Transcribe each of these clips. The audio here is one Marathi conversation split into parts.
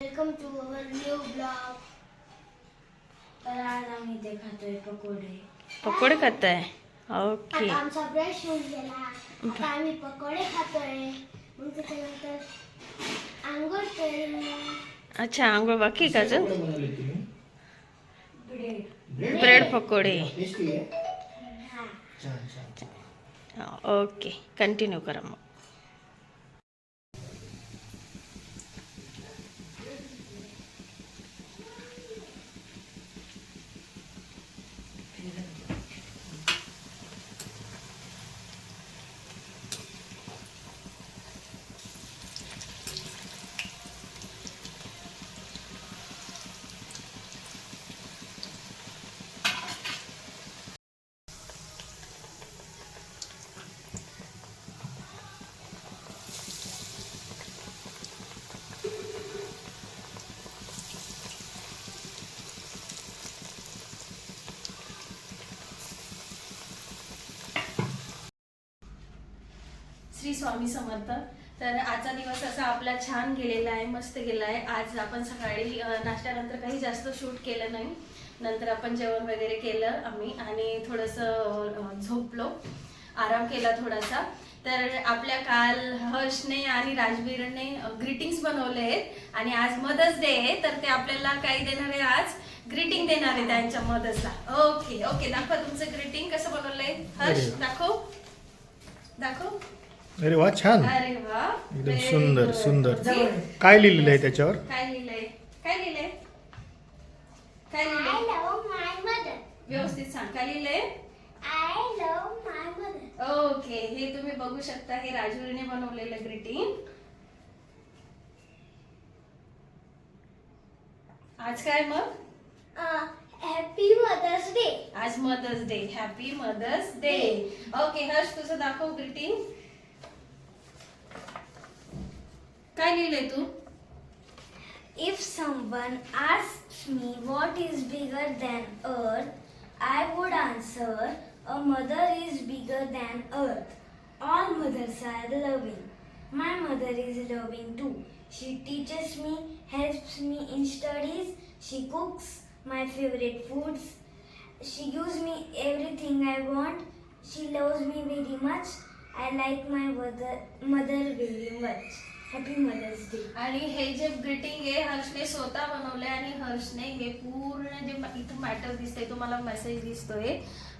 Welcome to our new blog. तर आज आम्ही इथे खातोय पकोडे। पकोडे खाताय? ओके. आता आमचा ब्रश होऊन गेला, आता आम्ही पकोडे खातोय। मग त्याच्यानंतर आंघोळ करू। अच्छा, आंघोळ बाकी का अजून? ब्रेड पकोडे. ओके, कंटिन्यू करा मग. श्री स्वामी समर्थ. तर आजचा दिवस असा आपला छान गेलेला आहे, मस्त गेला आहे. आज आपण सकाळी नाश्त्यानंतर काही जास्त शूट केलं नाही. नंतर आपण जेवण वगैरे केलं आम्ही आणि थोडंसं झोपलो, आराम केला थोडासा. तर आपल्या काल हर्षने आणि राजवीरने ग्रीटिंग्स बनवले आहेत आणि आज मदर्स डे आहे. तर ते आपल्याला काही देणार आहे, आज ग्रीटिंग देणार आहे त्यांच्या मदर्सला. ओके ओके, दाखवा तुमचं ग्रीटिंग कसं बनवलंय. हर्ष दाखव दाखव. अरे वा, छान. अरे वा, एकदम सुंदर सुंदर. काय लिहिलेलं आहे त्याच्यावर? काय लिहिलंय काय लिहिलंय काय लिहिलंय? I love my mother. व्यवस्थित सांग, काय लिहिलंय? I love my mother. Okay, हे तुम्ही बघू शकता, हे राजवीरने बनवलेलं ग्रीटिंग. आज काय मग? Happy mother's day. आज mother's day, happy mother's day. Okay Harsh, तुझं दाखव ग्रीटिंग. काय लिहिलंय तू? If someone asks me what is bigger than earth, I would answer, a mother is bigger than earth. All mothers are loving. My mother is loving too. She teaches me, helps me in studies, she cooks my favorite foods, she gives me everything I want, she loves me very much. I like my mother very much. Happy mother's day. आणि हे जे ग्रीटिंग आहे हर्षने स्वतः बनवले आणि हर्षने हे पूर्ण जे इथं मॅटर दिसतंय, तुम्हाला मेसेज दिसतोय,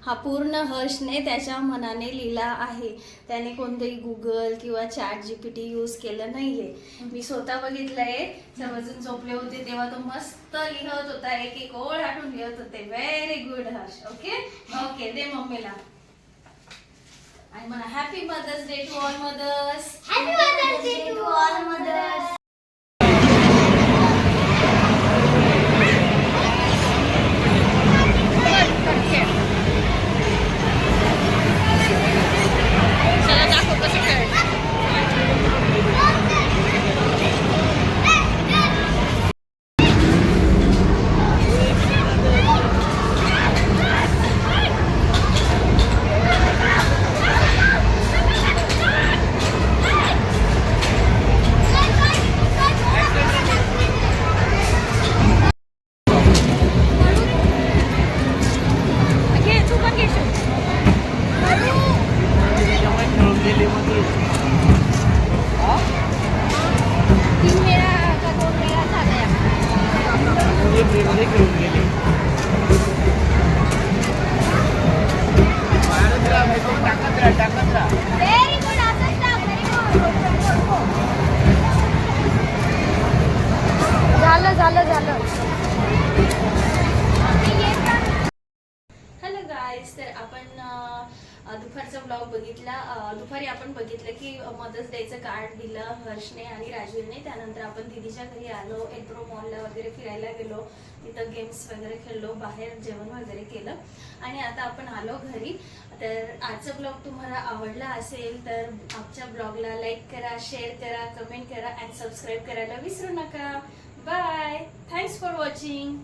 हा पूर्ण हर्षने त्याच्या मनाने लिहिला आहे. त्याने कोणतंही गुगल किंवा चॅट जीपीटी यूज केलं नाहीये. मी स्वतः बघितलंय, सर्वजण झोपले होते तेव्हा तो मस्त लिहत होता, एक एक ओळ आठवून लिहत होते. Very good Harsh. Okay okay, दे मम्मीला. आणि म्हणा happy mother's day to all mothers. Happy mother's day to all mothers. Hello guys, तर आपण दुपारचा ब्लॉग बघितला. दुपारी आपण बघितलं की मदर्स डेचं कार्ड दिलं हर्षने आणि राजवीरने. त्यानंतर आपण दीदीच्या घरी आलो, एप्रो मॉलला वगैरे फिरायला गेलो, तिथं गेम्स वगैरे खेळलो, बाहेर जेवण वगैरे केलं आणि आता आपण आलो घरी. तर आजचा ब्लॉग तुम्हाला आवडला असेल तर आमच्या ब्लॉगला लाईक करा, शेअर करा, कमेंट करा आणि सबस्क्राईब करायला विसरू नका. Bye, thanks for watching.